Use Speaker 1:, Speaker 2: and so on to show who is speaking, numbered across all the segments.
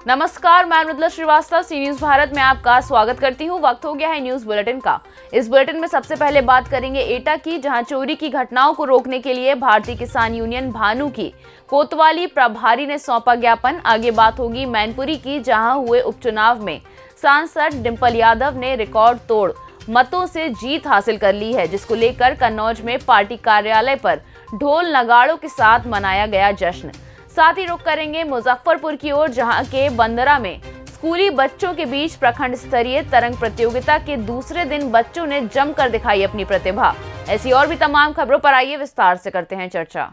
Speaker 1: नमस्कार, मैं मृदुला श्रीवास्तव सी न्यूज भारत में आपका स्वागत करती हूं। वक्त हो गया है न्यूज बुलेटिन का। इस बुलेटिन में सबसे पहले बात करेंगे एटा की, जहां चोरी की घटनाओं को रोकने के लिए भारतीय किसान यूनियन भानु की कोतवाली प्रभारी ने सौंपा ज्ञापन। आगे बात होगी मैनपुरी की, जहां हुए उपचुनाव में सांसद डिंपल यादव ने रिकॉर्ड तोड़ मतों से जीत हासिल कर ली है, जिसको लेकर कन्नौज में पार्टी कार्यालय पर ढोल नगाड़ों के साथ मनाया गया जश्न। साथ ही रुख करेंगे मुजफ्फरपुर की ओर, जहां के बंदरा में स्कूली बच्चों के बीच प्रखंड स्तरीय तरंग प्रतियोगिता के दूसरे दिन बच्चों ने जमकर दिखाई अपनी प्रतिभा। ऐसी और भी तमाम खबरों पर आइए विस्तार से करते हैं चर्चा।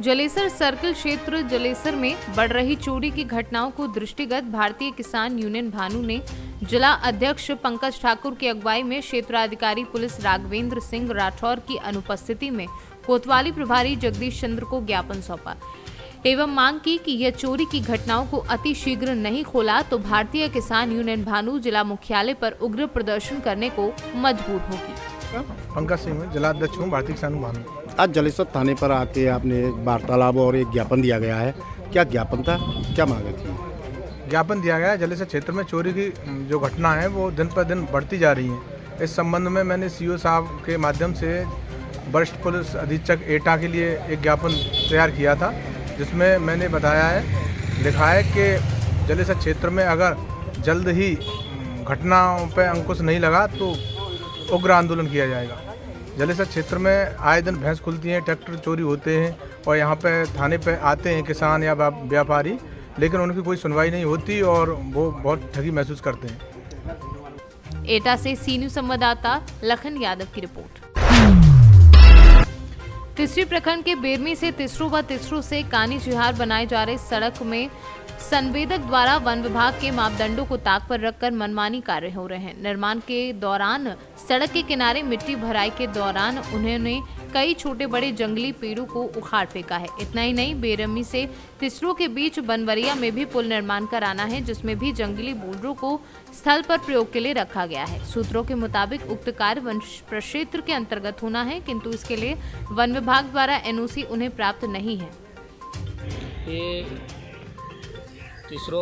Speaker 2: जलेसर सर्किल क्षेत्र जलेसर में बढ़ रही चोरी की घटनाओं को दृष्टिगत भारतीय किसान यूनियन भानु ने जिला अध्यक्ष पंकज ठाकुर की अगुवाई में क्षेत्राधिकारी पुलिस राघवेंद्र सिंह राठौर की अनुपस्थिति में कोतवाली प्रभारी जगदीश चंद्र को ज्ञापन सौंपा एवं मांग की कि यह चोरी की घटनाओं को अति शीघ्र नहीं खोला तो भारतीय किसान यूनियन भानु जिला मुख्यालय पर उग्र प्रदर्शन करने को मजबूर होगी।
Speaker 3: पंकज सिंह, जिला अध्यक्ष हूँ भारतीय किसान भानु।
Speaker 4: आज जलेसर थाने पर आके आपने वार्तालाप और एक ज्ञापन दिया गया है, क्या ज्ञापन था, क्या मांगे थी?
Speaker 3: ज्ञापन दिया गया है, जलेसर क्षेत्र में चोरी की जो घटना है वो दिन पर दिन बढ़ती जा रही है। इस संबंध में मैंने सीओ साहब के माध्यम से वरिष्ठ पुलिस अधीक्षक एटा के लिए एक ज्ञापन तैयार किया था, जिसमें मैंने बताया है, लिखा है कि जलेसर क्षेत्र में अगर जल्द ही घटनाओं पर अंकुश नहीं लगा तो उग्र आंदोलन किया जाएगा। जलेसर क्षेत्र में आए दिन भैंस खुलती हैं, ट्रैक्टर चोरी होते हैं और यहाँ पे थाने पे आते हैं किसान या व्यापारी, लेकिन उनकी कोई सुनवाई नहीं होती और वो बहुत ठगी महसूस करते हैं।
Speaker 2: एटा से सी न्यूज संवाददाता लखन यादव की रिपोर्ट। तिसरी प्रखंड के बेरमी से तिसरो से कानी चिहार बनाए जा रहे सड़क में संवेदक द्वारा वन विभाग के मापदंडों को ताक पर रखकर मनमानी कार्य हो रहे हैं। निर्माण के दौरान सड़क के किनारे मिट्टी भराई के दौरान उन्होंने कई छोटे बड़े जंगली पेड़ों को उखाड़ फेंका है। इतना ही नहीं, बेरमी से तिसरो के बीच बनवरिया में भी पुल निर्माण कराना है, जिसमें भी जंगली बोल्डरों को स्थल पर प्रयोग के लिए रखा गया है। सूत्रों के मुताबिक उक्त कार्य वन प्रक्षेत्र के अंतर्गत होना है, किंतु इसके लिए वन विभाग द्वारा एनओसी उन्हें प्राप्त नहीं है।
Speaker 5: तिसरो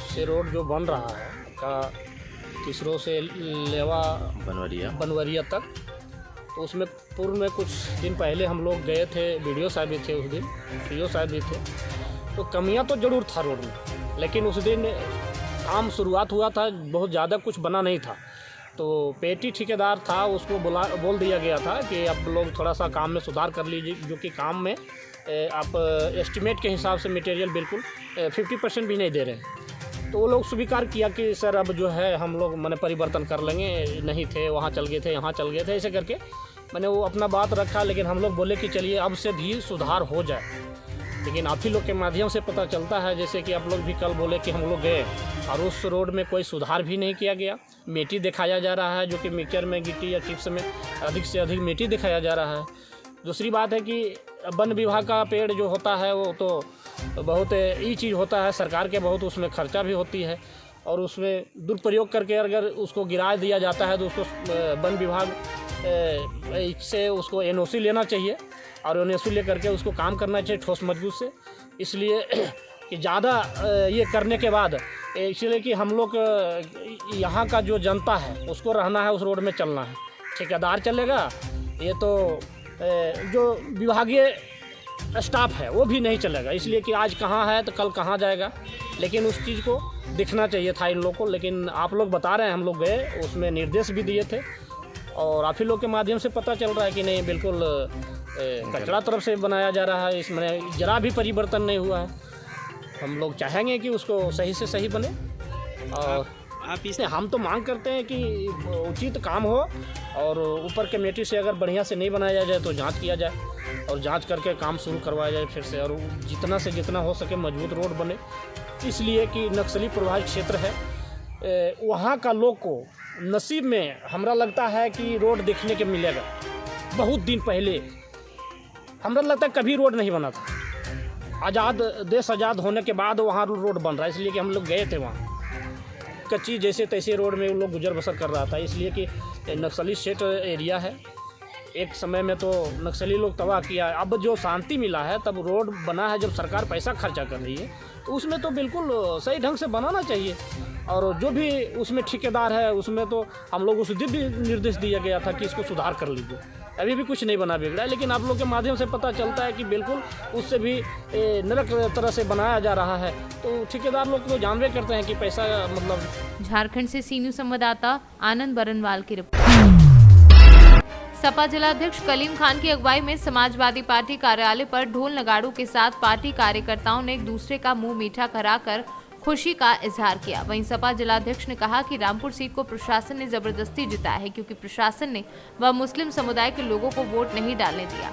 Speaker 5: से रोड जो बन रहा है का तिसरो से लेवा बनवरिया तक, तो उसमें पूर्व में कुछ दिन पहले हम लोग गए थे, वीडियो साहब भी थे उस दिन, सीओ साहब भी थे, तो कमियां तो ज़रूर था रोड में, लेकिन उस दिन काम शुरुआत हुआ था, बहुत ज़्यादा कुछ बना नहीं था। तो पेटी ठेकेदार था, उसको बोल दिया गया था कि आप लोग थोड़ा सा काम में सुधार कर लीजिए, जो कि काम में आप एस्टिमेट के हिसाब से मटेरियल बिल्कुल 50% भी नहीं दे रहे हैं। तो वो लोग स्वीकार किया कि सर अब जो है हम लोग मैंने परिवर्तन कर लेंगे, नहीं थे वहाँ चल गए थे, यहाँ चल गए थे, ऐसे करके मैंने वो अपना बात रखा। लेकिन हम लोग बोले कि चलिए अब से भी सुधार हो जाए। लेकिन आप ही लोग के माध्यम से पता चलता है, जैसे कि आप लोग भी कल बोले कि हम लोग गए और उस रोड में कोई सुधार भी नहीं किया गया, मिट्टी दिखाया जा रहा है, जो कि मिक्सचर में गिट्टी या चिप्स में अधिक से अधिक मिट्टी दिखाया जा रहा है। दूसरी बात है कि वन विभाग का पेड़ जो होता है वो तो बहुत ई चीज़ होता है, सरकार के बहुत उसमें खर्चा भी होती है, और उसमें दुरुपयोग करके अगर उसको गिरा दिया जाता है तो उसको वन विभाग से उसको एनओसी लेना चाहिए और एनओसी ले करके उसको काम करना चाहिए ठोस मजबूत से। इसलिए कि ज़्यादा ये करने के बाद इसलिए कि हम लोग यहाँ का जो जनता है उसको रहना है, उस रोड में चलना है। ठेकेदार चलेगा, ये तो जो विभागीय स्टाफ है वो भी नहीं चलेगा। इसलिए कि आज कहाँ है तो कल कहाँ जाएगा, लेकिन उस चीज़ को दिखना चाहिए था इन लोग को। लेकिन आप लोग बता रहे हैं, हम लोग गए, उसमें निर्देश भी दिए थे और आप ही लोग के माध्यम से पता चल रहा है कि नहीं, बिल्कुल कचरा तरफ से बनाया जा रहा है, इसमें जरा भी परिवर्तन नहीं हुआ है। हम लोग चाहेंगे कि उसको सही से सही बने और आप इसमें हम तो मांग करते हैं कि उचित काम हो और ऊपर कमेटी से अगर बढ़िया से नहीं बनाया जाए तो जांच किया जाए और जांच करके काम शुरू करवाया जाए फिर से, और जितना से जितना हो सके मजबूत रोड बने। इसलिए कि नक्सली प्रभावित क्षेत्र है, वहाँ का लोग को नसीब में हमरा लगता है कि रोड देखने के मिलेगा। बहुत दिन पहले हमरा लगता है कभी रोड नहीं बना था, देश आज़ाद होने के बाद वहाँ रोड बन रहा है। इसलिए कि हम लोग गए थे वहाँ, कच्ची जैसे तैसे रोड में लोग गुजर बसर कर रहा था। इसलिए कि नक्सली क्षेत्र एरिया है, एक समय में तो नक्सली लोग तबाह किया। अब जो शांति मिला है तब रोड बना है, जब सरकार पैसा खर्चा कर रही है तो उसमें तो बिल्कुल सही ढंग से बनाना चाहिए। और जो भी उसमें ठेकेदार है उसमें तो हम लोग उस दिन भी निर्देश दिया गया था कि इसको सुधार कर लीजिए। अभी भी कुछ नहीं बना बिगड़ा, लेकिन आप लोग के माध्यम से पता चलता है कि बिल्कुल उससे भी नरक तरह से बनाया जा रहा है। तो ठेकेदार लोग तो जानबे करते हैं कि पैसा मतलब।
Speaker 2: झारखंड से सी न्यूज संवाददाता आनंद बरनवाल की रिपोर्ट। सपा जिलाध्यक्ष कलीम खान की अगुवाई में समाजवादी पार्टी कार्यालय पर ढोल नगाड़ों के साथ पार्टी कार्यकर्ताओं ने एक दूसरे का मुंह मीठा कराकर खुशी का इजहार किया। वहीं सपा जिलाध्यक्ष ने कहा कि रामपुर सीट को प्रशासन ने जबरदस्ती जिताया है, क्योंकि प्रशासन ने वह मुस्लिम समुदाय के लोगों को वोट नहीं डालने दिया।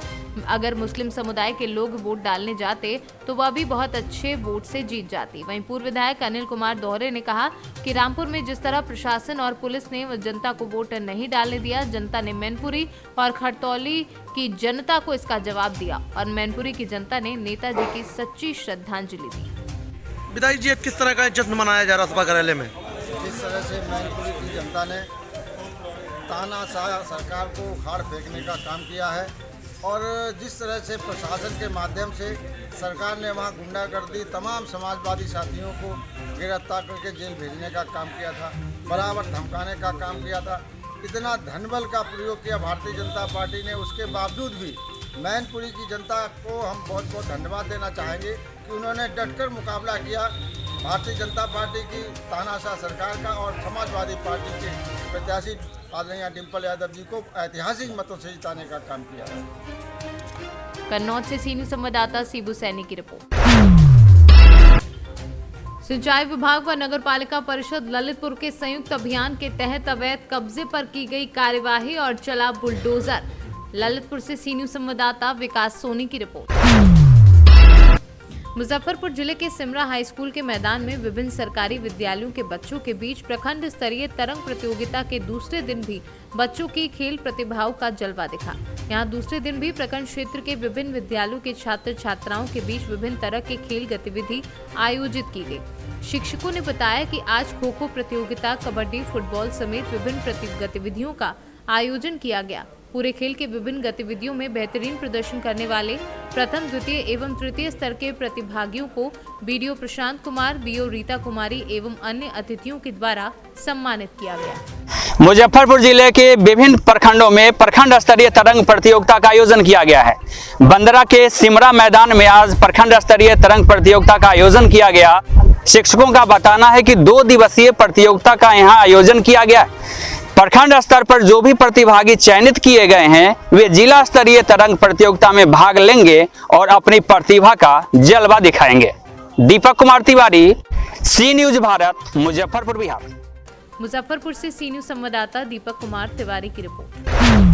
Speaker 2: अगर मुस्लिम समुदाय के लोग वोट डालने जाते तो वह भी बहुत अच्छे वोट से जीत जाती। वहीं पूर्व विधायक अनिल कुमार दोहरे ने कहा कि रामपुर में जिस तरह प्रशासन और पुलिस ने जनता को वोट नहीं डालने दिया, जनता ने मैनपुरी और खरतौली की जनता को इसका जवाब दिया और मैनपुरी की जनता ने नेताजी की सच्ची श्रद्धांजलि दी।
Speaker 6: विधायक जी, किस तरह का जश्न मनाया जा रहा सपा कार्यालय में?
Speaker 7: जिस तरह से मैनपुरी की जनता ने तानाशाह सरकार को उखाड़ फेंकने का काम किया है और जिस तरह से प्रशासन के माध्यम से सरकार ने वहां गुंडागर्दी तमाम समाजवादी साथियों को गिरफ्तार करके जेल भेजने का काम किया था, बराबर धमकाने का काम किया था, इतना धनबल का प्रयोग किया भारतीय जनता पार्टी ने। उसके बावजूद भी मैनपुरी की जनता को हम बहुत बहुत धन्यवाद देना चाहेंगे कि उन्होंने डटकर मुकाबला किया भारतीय जनता पार्टी की तानाशाह सरकार का और समाजवादी पार्टी के प्रत्याशी आदरणीय डिम्पल यादव जी को ऐतिहासिक मतों से जिताने का काम किया है।
Speaker 2: कन्नौज से सी न्यूज संवाददाता सीबू सैनी की रिपोर्ट। सिंचाई विभाग व नगर पालिका परिषद ललितपुर के संयुक्त अभियान के तहत अवैध कब्जे पर की गई कार्यवाही और चला बुलडोजर। ललितपुर से सी न्यूज संवाददाता विकास सोनी की रिपोर्ट। मुजफ्फरपुर जिले के सिमरा हाई स्कूल के मैदान में विभिन्न सरकारी विद्यालयों के बच्चों के बीच प्रखंड स्तरीय तरंग प्रतियोगिता के दूसरे दिन भी बच्चों की खेल प्रतिभाओं का जलवा दिखा। यहां दूसरे दिन भी प्रखंड क्षेत्र के विभिन्न विद्यालयों के छात्र छात्राओं के बीच विभिन्न तरह के खेल गतिविधि आयोजित की गई। शिक्षकों ने बताया कि आज खो खो प्रतियोगिता, कबड्डी, फुटबॉल समेत विभिन्न गतिविधियों का आयोजन किया गया। पूरे खेल के विभिन्न गतिविधियों में बेहतरीन प्रदर्शन करने वाले प्रथम, द्वितीय एवं तृतीय स्तर के प्रतिभागियों को बीडीओ प्रशांत कुमार, बीओ रीता कुमारी एवं अन्य अतिथियों के द्वारा सम्मानित किया गया।
Speaker 8: मुजफ्फरपुर जिले के विभिन्न प्रखंडों में प्रखंड स्तरीय तरंग प्रतियोगिता का आयोजन किया गया है। बंदरा के सिमरा मैदान में आज प्रखंड स्तरीय तरंग प्रतियोगिता का आयोजन किया गया। शिक्षकों का बताना है कि 2 दिवसीय प्रतियोगिता का यहाँ आयोजन किया गया है। प्रखंड स्तर पर जो भी प्रतिभागी चयनित किए गए हैं वे जिला स्तरीय तरंग प्रतियोगिता में भाग लेंगे और अपनी प्रतिभा का जलवा दिखाएंगे। दीपक कुमार तिवारी, सी न्यूज भारत, मुजफ्फरपुर, बिहार।
Speaker 2: मुजफ्फरपुर से सी न्यूज संवाददाता दीपक कुमार तिवारी की रिपोर्ट।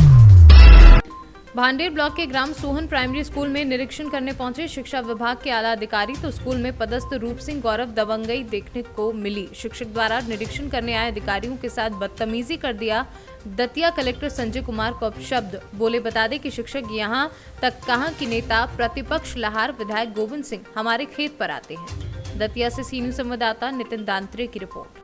Speaker 2: भांडेर ब्लॉक के ग्राम सोहन प्राइमरी स्कूल में निरीक्षण करने पहुंचे शिक्षा विभाग के आला अधिकारी तो स्कूल में पदस्थ रूप सिंह गौरव दबंगई देखने को मिली। शिक्षक द्वारा निरीक्षण करने आए अधिकारियों के साथ बदतमीजी कर दिया। दतिया कलेक्टर संजय कुमार को अपशब्द बोले। बता दें कि शिक्षक यहां तक कहा कि नेता प्रतिपक्ष लाहार विधायक गोविंद सिंह हमारे खेत पर आते हैं। दतिया से सी न्यूज संवाददाता नितिन दांत्रे की रिपोर्ट।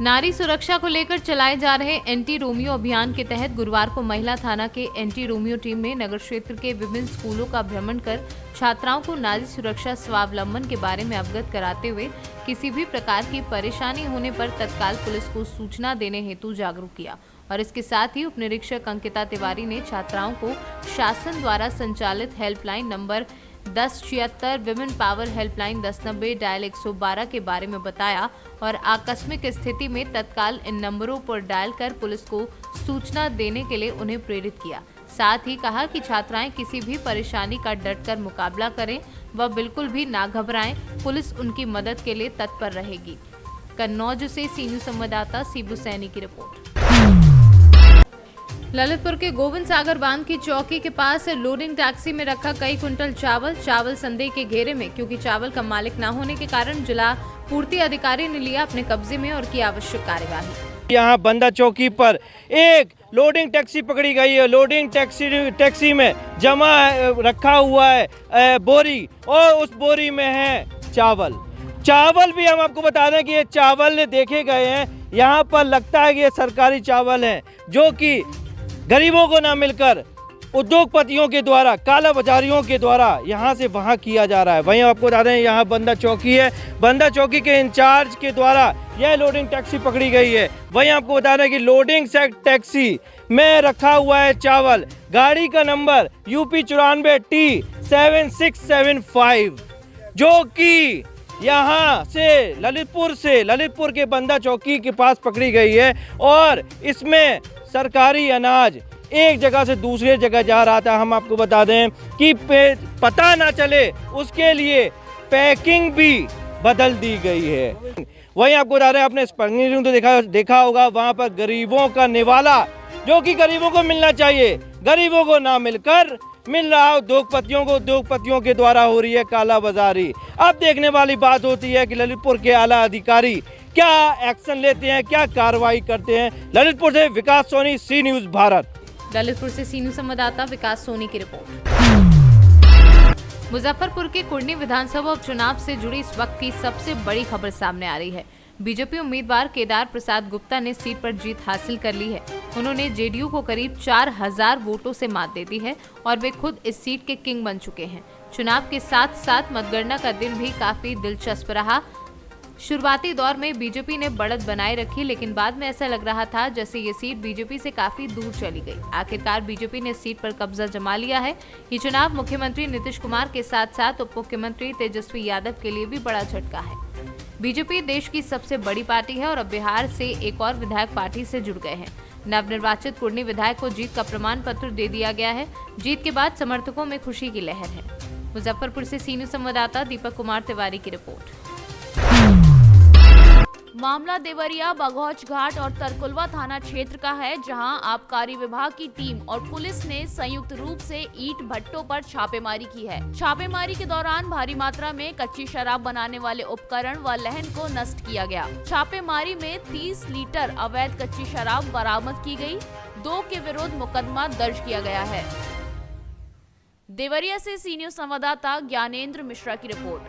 Speaker 2: नारी सुरक्षा को लेकर चलाए जा रहे एंटी रोमियो अभियान के तहत गुरुवार को महिला थाना के एंटी रोमियो टीम ने नगर क्षेत्र के विभिन्न स्कूलों का भ्रमण कर छात्राओं को नारी सुरक्षा स्वावलंबन के बारे में अवगत कराते हुए किसी भी प्रकार की परेशानी होने पर तत्काल पुलिस को सूचना देने हेतु जागरूक किया। और इसके साथ ही उप निरीक्षक अंकिता तिवारी ने छात्राओं को शासन द्वारा संचालित helpline number 1076 women power helpline 1090 dial 112 के बारे में बताया और आकस्मिक स्थिति में तत्काल इन नंबरों पर डायल कर पुलिस को सूचना देने के लिए उन्हें प्रेरित किया। साथ ही कहा कि छात्राएं किसी भी परेशानी का डटकर मुकाबला करें व बिल्कुल भी ना घबराएं, पुलिस उनकी मदद के लिए तत्पर रहेगी। कन्नौज से सी न्यूज संवाददाता सीबू सैनी की रिपोर्ट। ललितपुर के गोविंद सागर बांध की चौकी के पास लोडिंग टैक्सी में रखा कई कुंटल चावल संदेह के घेरे में, क्योंकि चावल का मालिक न होने के कारण जिला पूर्ति अधिकारी ने लिया अपने कब्जे में और की आवश्यक कार्यवाही।
Speaker 9: यहाँ बंदा चौकी पर एक लोडिंग टैक्सी पकड़ी गई है। लोडिंग टैक्सी में जमा रखा हुआ है बोरी और उस बोरी में है चावल भी हम आपको बता दें कि ये चावल देखे गए हैं। यहाँ पर लगता है कि ये सरकारी चावल हैं जो कि गरीबों को ना मिलकर उद्योगपतियों के द्वारा, काला बाजारियों के द्वारा यहाँ से वहाँ किया जा रहा है। वहीं आपको बता दें यहाँ बंदा चौकी है, बंदा चौकी के इंचार्ज के द्वारा यह लोडिंग टैक्सी पकड़ी गई है। वहीं आपको बता दें कि लोडिंग टैक्सी में रखा हुआ है चावल। गाड़ी का नंबर UP 94T 7675 जो कि यहाँ से ललितपुर के बंदा चौकी के पास पकड़ी गई है और इसमें सरकारी अनाज एक जगह से दूसरे जगह जा रहा था। हम आपको बता दें कि पता ना चले उसके लिए पैकिंग भी बदल दी गई है। वहीं आपको बता रहे हैं, आपने स्पंदन तो देखा होगा, वहाँ पर गरीबों का निवाला जो कि गरीबों को मिलना चाहिए, गरीबों को ना मिलकर मिल रहा उद्योगपतियों के द्वारा हो रही है काला बाजारी। अब देखने वाली बात होती है कि ललितपुर के आला अधिकारी क्या एक्शन लेते हैं, क्या कार्रवाई करते हैं। ललितपुर से विकास सोनी, सी न्यूज़ भारत।
Speaker 2: ललितपुर से सी न्यूज़ संवाददाता विकास सोनी की रिपोर्ट। मुजफ्फरपुर के कुर्नी विधानसभा उपचुनाव से जुड़ी इस वक्त की सबसे बड़ी खबर सामने आ रही है। बीजेपी उम्मीदवार केदार प्रसाद गुप्ता ने सीट पर जीत हासिल कर ली है। उन्होंने जेडीयू को करीब 4000 वोटों से मात दे दी है और वे खुद इस सीट के किंग बन चुके हैं। चुनाव के साथ साथ मतगणना का दिन भी काफी दिलचस्प रहा। शुरुआती दौर में बीजेपी ने बढ़त बनाए रखी, लेकिन बाद में ऐसा लग रहा था जैसे ये सीट बीजेपी से काफी दूर चली गई। आखिरकार बीजेपी ने सीट पर कब्जा जमा लिया है। ये चुनाव मुख्यमंत्री नीतीश कुमार के साथ साथ उप मुख्यमंत्री तेजस्वी यादव के लिए भी बड़ा झटका है। बीजेपी देश की सबसे बड़ी पार्टी है और अब बिहार से एक और विधायक पार्टी से जुड़ गए हैं। नवनिर्वाचित कुर्नी विधायक को जीत का प्रमाण पत्र दे दिया गया है। जीत के बाद समर्थकों में खुशी की लहर है। मुजफ्फरपुर से सी न्यूज़ संवाददाता दीपक कुमार तिवारी की रिपोर्ट।
Speaker 1: मामला देवरिया, बघौच घाट और तरकुलवा थाना क्षेत्र का है, जहां आबकारी विभाग की टीम और पुलिस ने संयुक्त रूप से ईंट भट्टों पर छापेमारी की है। छापेमारी के दौरान भारी मात्रा में कच्ची शराब बनाने वाले उपकरण व लहन को नष्ट किया गया। छापेमारी में 30 लीटर अवैध कच्ची शराब बरामद की गई। 2 के विरुद्ध मुकदमा दर्ज किया गया है। देवरिया से सी न्यूज़ संवाददाता ज्ञानेंद्र मिश्रा की रिपोर्ट।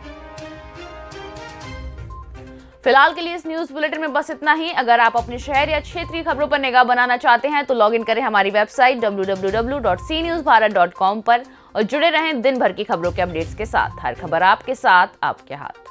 Speaker 1: फिलहाल के लिए इस न्यूज बुलेटिन में बस इतना ही। अगर आप अपने शहर या क्षेत्रीय खबरों पर निगाह बनाना चाहते हैं तो लॉग इन करें हमारी वेबसाइट www.cnewsbharat.com पर और जुड़े रहें दिन भर की खबरों के अपडेट्स के साथ। हर खबर आपके साथ, आपके हाथ।